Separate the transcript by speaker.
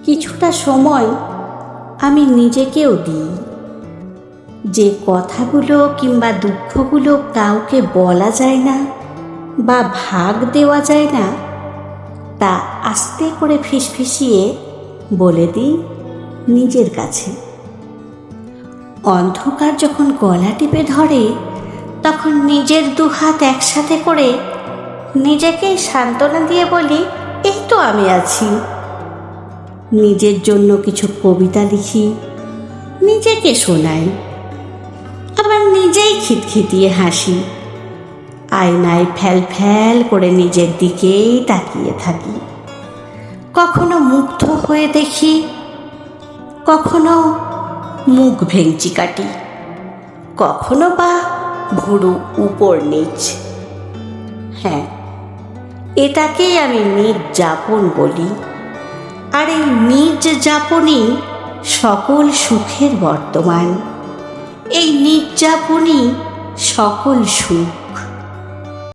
Speaker 1: কিছুটা সময় আমি নিজেকেও দিই। যে কথাগুলো কিংবা দুঃখগুলো কাউকে বলা যায় না বা ভাগ দেওয়া যায় না, তা আস্তে করে ফিসফিসিয়ে বলে দিই নিজের কাছে। অন্ধকার যখন গলা টিপে ধরে, তখন নিজের দুহাত একসাথে করে নিজেকেই সান্ত্বনা দিয়ে বলি, এই তো আমি আছি। নিজের জন্য কিছু কবিতা লিখি, নিজেকে শোনাই, আবার নিজেই খিটখিটিয়ে হাসি। আয়নায় ফ্যাল ফ্যাল করে নিজের দিকেই তাকিয়ে থাকি। কখনো মুগ্ধ হয়ে দেখি, কখনো মুখ ভেঙচি কাটি, কখনো বা ভুরু উপর নিচ। হ্যাঁ, এটাকেই আমি নির্যাপন বলি। আর এই নির্যাপনই সকল সুখের বর্তমান। এই নির্যাপনই সকল সুখ।